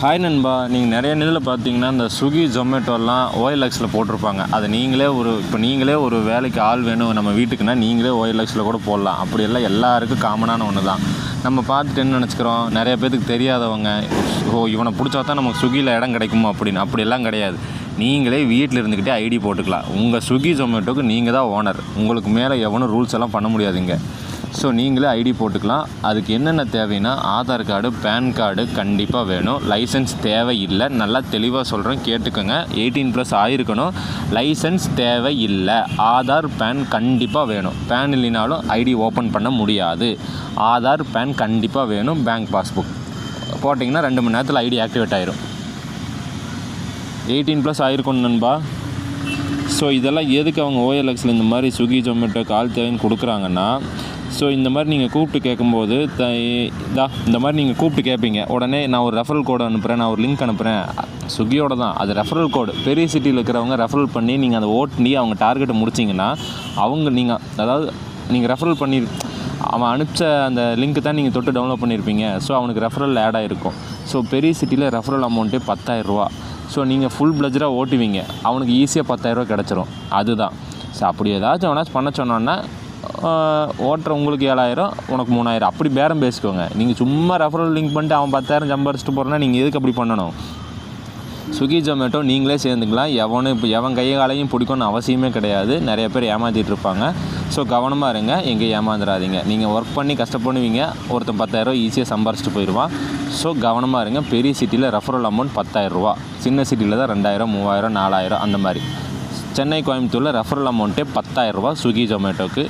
Hi நண்பா, நீங்கள் நிறைய இதில் பார்த்தீங்கன்னா இந்த ஸ்விக்கி ஜொமேட்டோலாம் ஓஎல்எக்ஸில் போட்டிருப்பாங்க. அது நீங்களே ஒரு வேலைக்கு ஆள் வேணும் நம்ம வீட்டுக்குன்னா நீங்களே ஓஎல்எக்ஸில் கூட போடலாம். அப்படியெல்லாம் எல்லாருக்கும் காமனான ஒன்று தான். நம்ம பார்த்துட்டு என்ன நினச்சிக்கிறோம், நிறைய பேருக்கு தெரியாதவங்க, இவனை பிடிச்சா தான் நமக்கு ஸ்விக்கியில் இடம் கிடைக்குமா அப்படின்னு. அப்படியெல்லாம் கிடையாது. நீங்களே வீட்டில் இருந்துக்கிட்டே ஐடி போட்டுக்கலாம். உங்கள் ஸ்விக்கி ஜொமேட்டோக்கு நீங்கள் தான் ஓனர். உங்களுக்கு மேலே எவனும் ரூல்ஸ் எல்லாம் பண்ண முடியாதுங்க. ஸோ நீங்களே ஐடி போட்டுக்கலாம். அதுக்கு என்னென்ன தேவைன்னா ஆதார் கார்டு, பேன் கார்டு கண்டிப்பாக வேணும். லைசன்ஸ் தேவை இல்லை. நல்லா தெளிவாக சொல்கிறேன், கேட்டுக்கோங்க. 18+ ஆகிருக்கணும். லைசன்ஸ் தேவை இல்லை. ஆதார், பேன் கண்டிப்பாக வேணும். பேன் இல்லைனாலும் ஐடி ஓப்பன் பண்ண முடியாது. ஆதார், பேன் கண்டிப்பாக வேணும். பேங்க் பாஸ்புக் போட்டிங்கன்னா 2 மணி நேரத்தில் ஐடி ஆக்டிவேட் ஆயிரும். 18+ ஆகிருக்கணும் நண்பா. ஸோ இதெல்லாம் எதுக்கு அவங்க ஓஎல்எக்ஸில் இந்த மாதிரி ஸ்விக்கி ஜொமேட்டோக்கு ஆள் தேவைன்னு கொடுக்குறாங்கன்னா, ஸோ இந்த மாதிரி நீங்கள் கூப்பிட்டு கேட்கும்போது இந்த மாதிரி நீங்கள் கூப்பிட்டு கேட்பீங்க. உடனே நான் ஒரு ரெஃபரல் கோடு அனுப்புகிறேன், நான் ஒரு லிங்க் அனுப்புகிறேன். ஸ்விக்கியோட தான் அது ரெஃபரல் கோடு. பெரிய சிட்டியில் இருக்கிறவங்க ரெஃபரல் பண்ணி நீங்கள் அதை ஓட்டி அவங்க டார்கெட்டை முடிச்சிங்கன்னா நீங்கள் ரெஃபரல் பண்ணி அவன் அனுப்பிச்ச அந்த லிங்க்கு தான் நீங்கள் தொட்டு டவுன்லோட் பண்ணியிருப்பீங்க. ஸோ அவனுக்கு ரெஃபரல் ஆட் ஆகிருக்கும். ஸோ பெரிய சிட்டியில் ரெஃபரல் அமௌண்ட்டே 10,000 ரூபா. ஸோ நீங்கள் ஃபுல் பிளஜராக ஓட்டுவீங்க, அவனுக்கு ஈஸியாக 10,000 ரூபா கிடச்சிரும். அதுதான். ஸோ அப்படி ஏதாச்சும் பண்ண சொன்னோன்னா ஓட்டுற உங்களுக்கு 7,000, உனக்கு 3,000 அப்படி பேரம் பேசிக்கோங்க. நீங்கள் சும்மா ரெஃபரல் லிங்க் பண்ணிட்டு அவன் 10,000 சம்பாரிச்சிட்டு போகிறேன்னா நீங்கள் எதுக்கு அப்படி பண்ணணும்? ஸ்விக்கி ஜொமேட்டோ நீங்களே சேர்ந்துக்கலாம். எவன் கையாலையும் பிடிக்கணும்னு அவசியமே கிடையாது. நிறைய பேர் ஏமாற்றிட்டு இருப்பாங்க. ஸோ கவனமாக இருங்க, எங்கேயும் ஏமாந்துடாதீங்க. நீங்கள் ஒர்க் பண்ணி கஷ்டப்படுவீங்க, ஒருத்தன் 10,000 ரூபா ஈஸியாக சம்பாரிச்சிட்டு போயிடுவான். ஸோ கவனமாக இருங்க. பெரிய சிட்டியில் ரெஃபரல் அமௌண்ட் 10,000 ரூபா. சின்ன சிட்டியில் தான் 2,000, 3,000, 4,000 அந்த மாதிரி. சென்னை, கோயம்புத்தூரில் ரெஃபரல் அமௌண்ட்டே 10,000 ரூபா ஸ்விக்கி ஜொமேட்டோக்கு.